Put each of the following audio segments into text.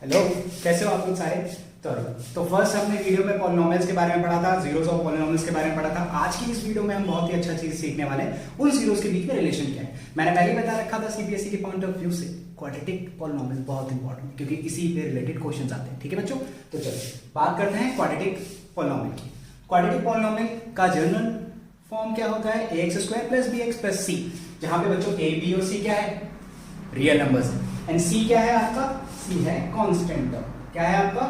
Hello, कैसे हो आप लोग सारे। तो फर्स्ट हमने वीडियो में पॉलिनोमियल्स के बारे में पढ़ा था, जीरोस ऑफ पॉलिनोमियल्स के बारे में पढ़ा था। आज की इस वीडियो में हम बहुत ही अच्छा चीज सीखने वाले हैं, उन जीरोस के बीच में रिलेशन क्या है। मैंने पहले बता रखा था सीबीएसई के पॉइंट ऑफ व्यू से क्वाड्रेटिक पॉलिनोमियल बहुत इंपॉर्टेंट है, क्योंकि इसी पे रिलेटेड क्वेश्चंस आते हैं। ठीक है बच्चों, तो चलो बात करते हैं क्वाड्रेटिक पॉलिनोमियल की। क्वाड्रेटिक पॉलिनोमियल का जनरल फॉर्म क्या होता है, ax square plus bx plus c, जहां पे बच्चों a b और c क्या है, रियल नंबर्स है, एंड c क्या है आपका, c है कांस्टेंट टर्म। क्या है आपका,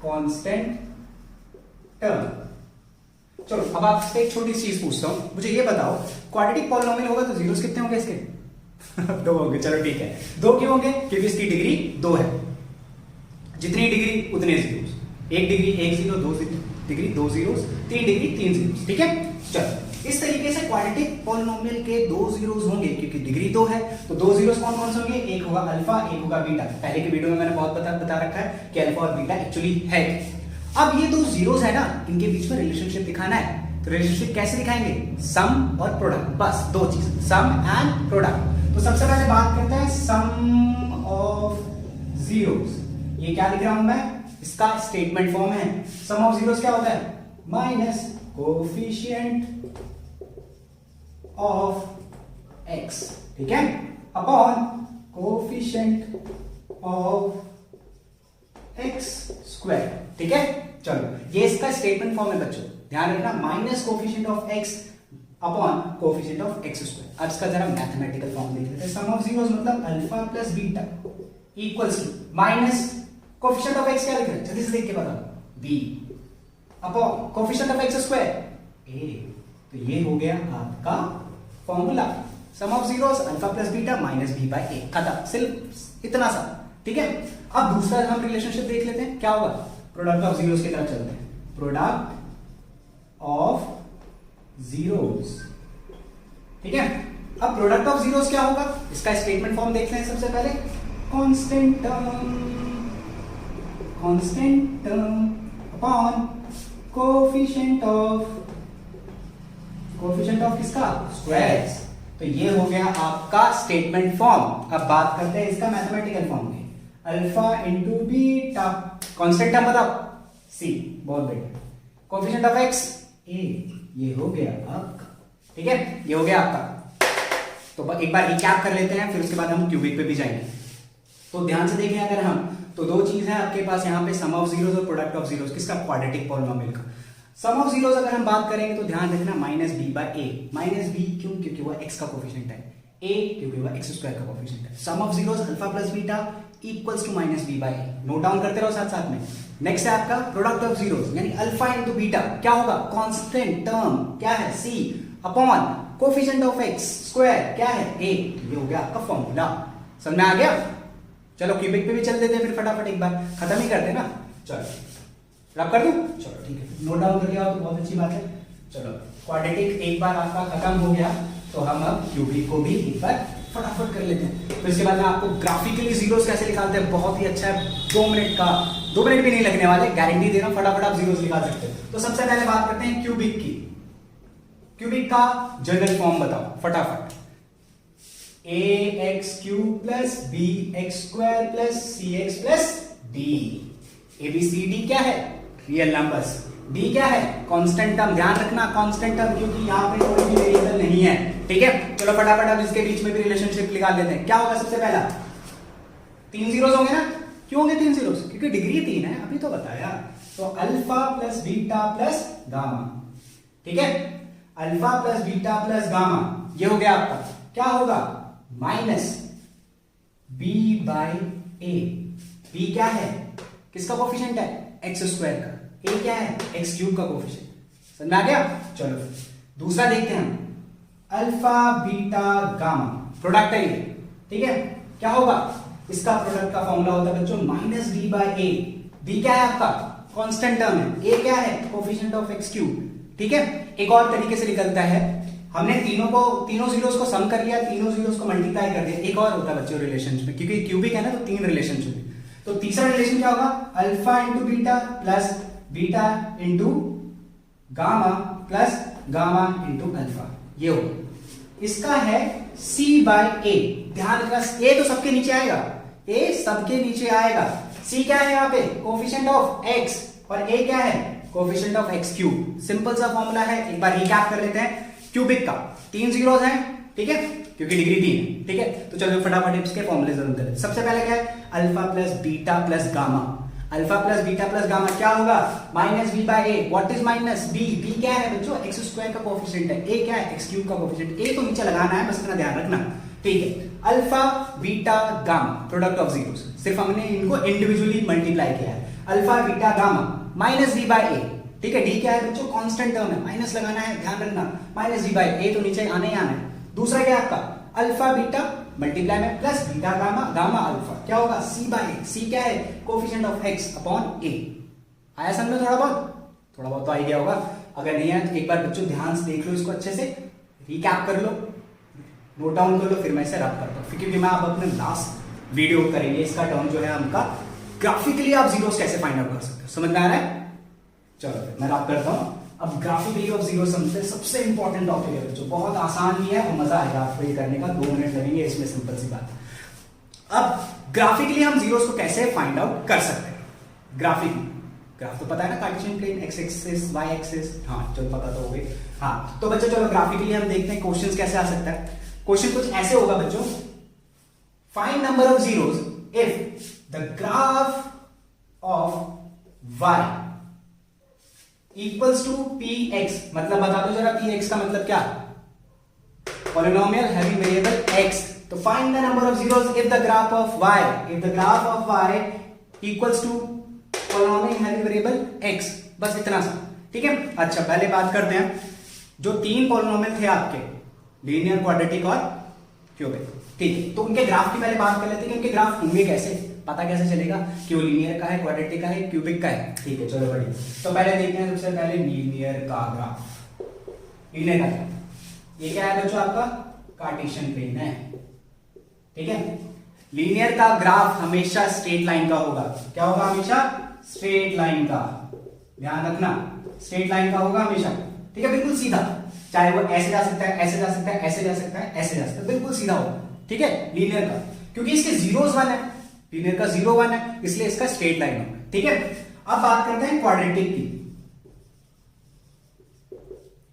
कांस्टेंट टर्म। चलो अब आपसे एक छोटी सी चीज पूछता हूं, मुझे ये बताओ क्वाड्रेटिक पॉलिनोमियल होगा तो जीरोस कितने होंगे इसके दो होंगे। चलो ठीक है, दो क्यों होंगे, क्योंकि इसकी डिग्री दो है, जितनी डिग्री उतने जीरोस। एक डिग्री एक जीरो, दो डिग्री दो जीरोस, तीन डिग्री तीन जीरोस। ठीक है, चलो इस तरीके से क्वाड्रेटिक पॉलिनोमियल के दो जीरोस होंगे, क्योंकि डिग्री दो है तो दो जीरोस कौन कौन से होंगे, एक होगा अल्फा, एक होगा बीटा। पहले के वीडियो में मैंने बहुत बता रखा है कि अल्फा और बीटा एक्चुअली है। अब ये दो जीरोस है ना, इनके बीच में रिलेशनशिप दिखाना है, तो रिलेशनशिप कैसे दिखाएंगे, सम और प्रोडक्ट, बस दो चीज, सम एंड प्रोडक्ट। तो सबसे पहले बात करते हैं सम ऑफ जीरोस। ये क्या लिख रहा हूं मैं, इसका स्टेटमेंट फॉर्म है। सम ऑफ जीरोस क्या होता है, माइनस कोफिशिएंट ऑफ x, ठीक है, upon coefficient of x square. ठीक है, चलो ये इसका स्टेटमेंट फॉर्म है बच्चों, ध्यान रखना, minus coefficient of x upon coefficient of x square. अब इसका जरा मैथमेटिकल फॉर्म देख लेते हैं। सम ऑफ जीरोस मतलब alpha plus beta equals to minus coefficient of x क्या लिख रहे हैं, जल्दी से देख के बताओ, b upon coefficient of x square a। तो ये हो गया आपका formula, sum of zeros alpha plus beta minus B by a, खत्म, सिर्फ इतना सा। ठीक है, अब दूसरा हम रिलेशनशिप देख लेते हैं, क्या होगा, प्रोडक्ट ऑफ जीरोस की तरफ चलते हैं। प्रोडक्ट ऑफ जीरोस, ठीक है, अब प्रोडक्ट ऑफ जीरोस क्या होगा, इसका स्टेटमेंट फॉर्म देखते हैं सबसे पहले। Constant term upon coefficient of किसका, स्क्वायर्स। तो ये हो गया आपका स्टेटमेंट फॉर्म। अब बात करते हैं इसका मैथमेटिकल फॉर्म में, alpha into beta, constant term बताओ, सी, बहुत बढ़िया, कोफिशिएंट ऑफ एक्स ए, ये हो गया आपका। ठीक है, ये हो गया आपका। तो एक बार रिकैप कर लेते हैं, फिर उसके बाद हम क्यूबिक पे भी जाएंगे। तो ध्यान से देखें अगर हम, तो दो चीज है आपके पास यहाँ पे, सम ऑफ जीरोस और प्रोडक्ट ऑफ जीरोस, किसका, क्वाड्रेटिक पॉलिनोमियल का। सम ऑफ जीरोस अगर हम बात करेंगे तो ध्यान रखना minus B by A, minus B क्यों, क्योंकि वह एक्स का कोफिशिएंट है, ए क्योंकि वह एक्स स्क्वायर का कोफिशिएंट है। Sum of zeros alpha plus beta equals to minus B by a, note down करते रहो साथ साथ में। नेक्स्ट है आपका प्रोडक्ट ऑफ जीरोस, यानी अल्फा इंटू बीटा क्या होगा, कांस्टेंट टर्म क्या है, c, upon coefficient of x square क्या है, ए। ये हो गया आपका फॉर्मूला, समझ में आ गया। चलो क्यूबिक पे भी चल देते हैं फिर फटाफट, एक बार खत्म ही करते हैं ना। चलो रब कर दूं, चलो ठीक है, नोट डाउन कर लिया तो बहुत अच्छी बात है। चलो क्वाड्रेटिक एक बार आपका खत्म हो गया, तो हम अब क्यूबिक को भी एक बार फटाफट कर लेते हैं। तो इसके बाद मैं आपको ग्राफिकली जीरोस कैसे निकालते हैं, बहुत ही अच्छा है, 2 मिनट का, 2 मिनट भी नहीं लगने वाले, गारंटी दे रहा हूं, फटाफट आप जीरोस निकाल सकते हैं। तो सबसे पहले बात करते हैं क्यूबिक की। क्यूबिक का जनरल फॉर्म बताओ फटाफट, ax cube plus bx square plus cx plus d। ABCD क्या है, रियल नंबर्स, d क्या है, कांस्टेंट टर्म, ध्यान रखना कांस्टेंट टर्म, क्योंकि यहाँ पे कोई भी वेरिएबल नहीं है। ठीक है, चलो फटाफट अब इसके बीच में भी रिलेशनशिप निकाल देते हैं। क्या होगा सबसे पहला, 3 जीरोस होंगे ना, क्यों होंगे 3 जीरोस, क्योंकि डिग्री 3 है, अभी तो बताया। तो alpha plus beta plus gamma, ठीक है, alpha plus beta plus gamma, ये हो गया आपका, क्या होगा, minus B by A. B क्या है, किसका कोफिशिएंट है, एक्स स्क्वायर का, ए क्या है, एक्स क्यूब का कोफिशिएंट। समझ आ गया। चलो दूसरा देखते हैं हम, अल्फा बीटा गामा, प्रोडक्ट है ये, ठीक है, क्या होगा, इसका प्रोडक्ट का फॉर्मूला होता है बच्चों minus B by A. B क्या है आपका, कांस्टेंट टर्म है, ए क्या है, कोफिशिएंट ऑफ एक्स क्यूब। ठीक है, एक और तरीके से निकलता है, हमने तीनों जीरोस को सम कर लिया, तीनों जीरोस को मल्टीप्लाई कर दिया। एक और होता है बच्चों रिलेशनशिप, क्योंकि क्यूबिक है ना, तो 3 रिलेशनशिप। तो तीसरा रिलेशन क्या होगा, alpha into beta plus beta into gamma plus gamma into alpha, ये हो। इसका है c बाय ए, ध्यान रखना, ए तो सबके नीचे आएगा, ए सबके नीचे आएगा, सी क्या है यहाँ पे, कोफिशिएंट ऑफ एक्स, और ए क्या है, coefficient of x cube. Simple सा फॉर्मूला है, एक बार रिकैप कर लेते हैं। क्यूबिक का 3 जीरोस हैं, ठीक है, क्योंकि डिग्री 3 है, ठीक है। तो चलो फटाफट इसके फॉर्मूले जरूर करें। सबसे पहले क्या है, alpha plus beta plus gamma. Alpha plus beta plus gamma क्या होगा, minus B by A. What is minus B, B क्या है बच्चों, एक्स स्क्वायर का कोफिशिएंट है, ए क्या है, एक्स क्यूब का कोफिशिएंट। ए तो नीचे लगाना है, बस इतना ध्यान रखना, ठीक है। Alpha beta gamma product of zeros, सिर्फ हमने इनको इंडिविजुअली मल्टीप्लाई किया है। Alpha beta gamma minus B by a, ठीक है। डी क्या है बच्चों, कांस्टेंट टर्म है, माइनस लगाना है, ध्यान रखना, माइनस डी बाय ए तो नीचे आने ही आना है। दूसरा क्या है आपका, अल्फा बीटा मल्टीप्लाई में plus beta gamma, gamma alpha क्या होगा, सी बाय ए। सी क्या है, कोफिशिएंट ऑफ एक्स अपॉन ए। आया समझ में, थोड़ा बहुत तो आइडिया होगा। अगर नहीं है तो एक बार बच्चों ध्यान से देख लो इसको, अच्छे से रिकैप कर लो, नोट डाउन कर लो, फिर मैं इसे रब करता हूँ, क्योंकि मैं आप अपने लास्ट वीडियो करेंगे इसका टर्म जो है हमका ग्राफिकली आप जीरोस कैसे फाइंड आउट कर सकते हो, समझ में आ रहा है। चलो मैं रब करता हूँ। अब ग्राफिकली ऑफ जीरो समझते हैं, सबसे इंपॉर्टेंट टॉपिक है बच्चों, बहुत आसान भी है और मजा आएगा आपको ये करने का, 2 मिनट लगेंगे इसमें, सिंपल सी बात। अब ग्राफिकली हम जीरोस को कैसे फाइंड आउट कर सकते हैं। ग्राफिकली, ग्राफ तो पता है ना, Cartesian plane, X axis Y axis, हाँ चलो पता तो हो गई। हाँ तो बच्चों चलो ग्राफिकली हम देखते हैं क्वेश्चन कैसे आ सकता है। क्वेश्चन कुछ ऐसे होगा बच्चों, find number of zeros if the graph of Y equals to P X. मतलब बता दो जरा पी एक्स का मतलब क्या, पॉलिनोमियल हैविंग वेरिएबल एक्स। तो find the number of zeros if the graph of Y, if the graph of Y equals to polynomial having variable X, बस इतना सा, ठीक है। अच्छा पहले बात करते हैं, जो 3 पॉलिनोमियल थे आपके, लीनियर, क्वाड्रेटिक और क्यूबिक, ठीक है। तो उनके ग्राफ की पहले बात कर लेते हैं कि उनके ग्राफ होंगे कैसे, पता कैसे चलेगा कि वो लीनियर का है, क्वाड्रेटिक का है, क्यूबिक का है, ठीक है। चलो बढ़िया, तो पहले देखते हैं सबसे पहले लीनियर का ग्राफ। लीनियर का ग्राफ ये क्या है बच्चों, आपका कार्टेशियन प्लेन है, ठीक है। लीनियर का ग्राफ हमेशा स्ट्रेट लाइन का होगा, क्या होगा, हमेशा स्ट्रेट लाइन का, ध्यान रखना, स्ट्रेट लाइन का होगा हमेशा, ठीक है, बिल्कुल सीधा, चाहे वो ऐसे जा सकता है, ऐसे जा सकता है, ऐसे जा सकता है, ऐसे जा सकता है, बिल्कुल सीधा होगा, ठीक है। लीनियर का, क्योंकि इसके जीरोस 1 है, लीनियर का 0 1 है, इसलिए इसका स्ट्रेट लाइन होगा, ठीक है। अब बात करते हैं क्वाड्रेटिक की।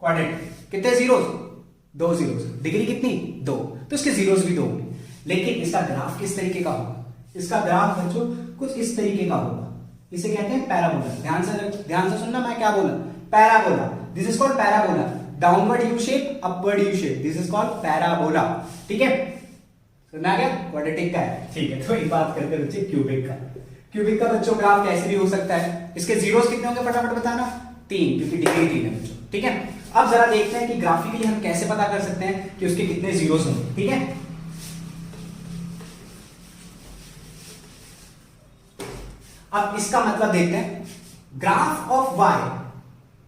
क्वाड्रेटिक कितने जीरोस, 2 जीरोस, डिग्री कितनी 2, तो इसके जीरोस भी 2 होंगे। लेकिन इसका ग्राफ किस तरीके का होगा, इसका ग्राफ बच्चों कुछ इस तरीके का होगा, इसे कहते हैं पैराबोला। ध्यान से सुनना, मैं क्या बोला, parabola, this is called parabola. Downward U shape, upward U shape, this is called parabola, ठीक है। सुना गया, क्वाड्रेटिक का है, ठीक है। तो एक बात करते हैं बच्चे क्यूबिक का। क्यूबिक का बच्चों ग्राफ कैसे भी हो सकता है, इसके जीरोस कितने होंगे फटाफट बताना, 3, क्योंकि डिग्री 3 है बच्चों, ठीक है। अब जरा देखते हैं कि ग्राफिकली हम कैसे पता कर सकते हैं कि उसके कितने जीरोस होंगे, ठीक है। अब इसका मतलब देखते हैं, graph of Y,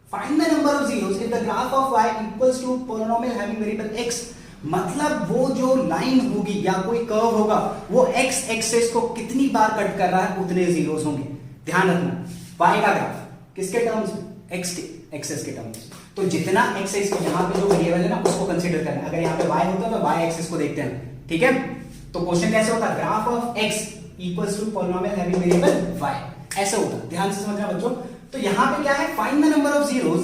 find the number of zeros if the graph of Y equals to polynomial having variable X. मतलब वो जो लाइन होगी या कोई कर्व होगा, वो एक्स एक्सिस को कितनी बार कट कर रहा है, उतने जीरोस होंगे। ध्यान रखना, वाई का ग्राफ किसके टर्म्स में, एक्स के एक्सिस के टर्म्स में। तो जितना एक्सिस को, यहाँ पे जो वेरिएबल है ना उसको कंसीडर करना है। अगर यहाँ पे वाई होता है तो वाई एक्सिस को देखते हैं, ठीक है। तो क्वेश्चन कैसे होता है, graph of X equals to polynomial having variable Y, ऐसा होता है। ध्यान से समझना बच्चों। तो यहाँ पे क्या है, find the number of zeros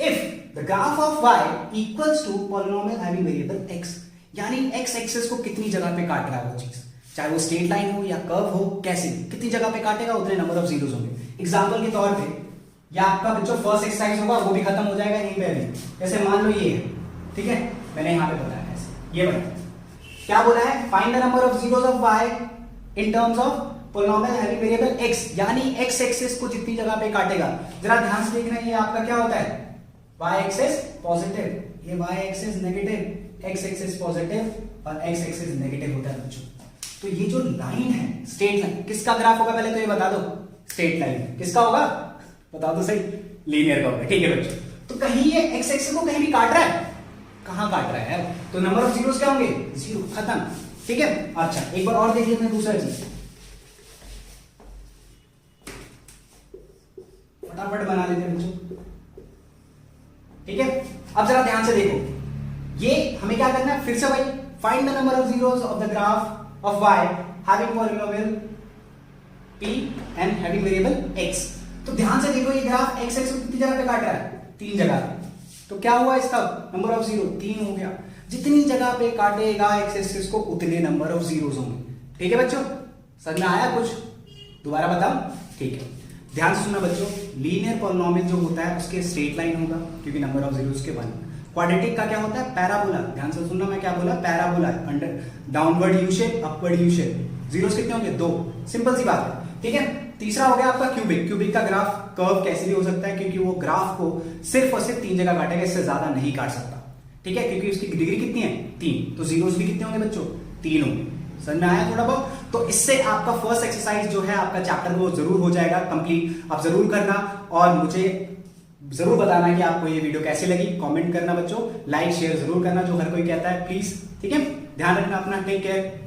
if the graph of y equals to polynomial having variable x, यानी x एक्सिस को कितनी जगह पे काट रहा है वो चीज, चाहे वो स्ट्रेट लाइन हो या कर्व हो, कैसे कितनी जगह पे काटेगा उतने नंबर ऑफ जीरोस होंगे। एग्जांपल के तौर पे या आपका बच्चों फर्स्ट एक्सरसाइज होगा, वो भी खत्म हो जाएगा यहीं पे अभी। जैसे मान लो ये है, ठीक है, मैंने यहाँ पे बताया ऐसे, ये बताया क्या बोला है, find the number of zeros of y in terms of polynomial having variable x, यानी x एक्सिस को जितनी जगह पे काटेगा। जरा ध्यान से देखना, ये आपका क्या होता है, y एक्सिस पॉजिटिव, ये y axis negative, x axis positive और x एक्सिस नेगेटिव होता है बच्चों। तो ये जो लाइन है, स्ट्रेट लाइन, किसका ग्राफ होगा पहले तो ये बता दो, स्ट्रेट लाइन किसका होगा, बता दो सही, लीनियर का होगा, ठीक है बच्चों। तो कहीं ये x एक्सिस को कहीं भी काट रहा है, कहां काट रहा है, तो नंबर ऑफ जीरोस क्या होंगे, 0, खत्म, ठीक है। अच्छा एक बार और देख लेते हैं दूसरा चीज, फटाफट बना लेते हैं बच्चों, ठीक है। अब जरा ध्यान से देखो, ये हमें क्या करना है, फिर से भाई find the number of zeros of the graph of y having polynomial P and having variable x। तो ध्यान से देखो ये ग्राफ x एक्सिस कितनी जगह पे काट रहा है, 3 जगह पे। तो क्या हुआ इसका नंबर ऑफ जीरो 3 हो गया। जितनी जगह पे काटेगा x एक्सिस को उतने नंबर ऑफ जीरोस होंगे। ठीक है बच्चों, समझ में आया कुछ? दोबारा बताओ, ठीक है। ध्यान से सुनना बच्चों, लीनियर पॉलिनोमियल जो होता है उसके स्ट्रेट लाइन होगा क्योंकि नंबर ऑफ जीरोस के 1। क्वाड्रेटिक का क्या होता है? पैराबोला। ध्यान से सुनना, मैं क्या बोला? Parabola, under downward U shape, upward U shape. Zeros कितने होंगे? 2। सिंपल सी बात है, ठीक है। तीसरा हो गया आपका क्यूबिक। क्यूबिक का ग्राफ कर्व कैसे भी हो सकता है क्योंकि वो ग्राफ को सिर्फ और सिर्फ 3 जगह काटेगा, इससे ज्यादा नहीं काट सकता। ठीक है, क्योंकि उसकी डिग्री कितनी है? 3। तो जीरोस भी कितने होंगे बच्चों? 3 होंगे। समझ में आया थोड़ा बहुत? तो इससे आपका फर्स्ट एक्सरसाइज जो है आपका चैप्टर वो जरूर हो जाएगा कंप्लीट। आप जरूर करना और मुझे जरूर बताना कि आपको ये वीडियो कैसी लगी। कमेंट करना बच्चों, लाइक शेयर जरूर करना जो हर कोई कहता है, प्लीज। ठीक है, ध्यान रखना अपना, टेक केयर।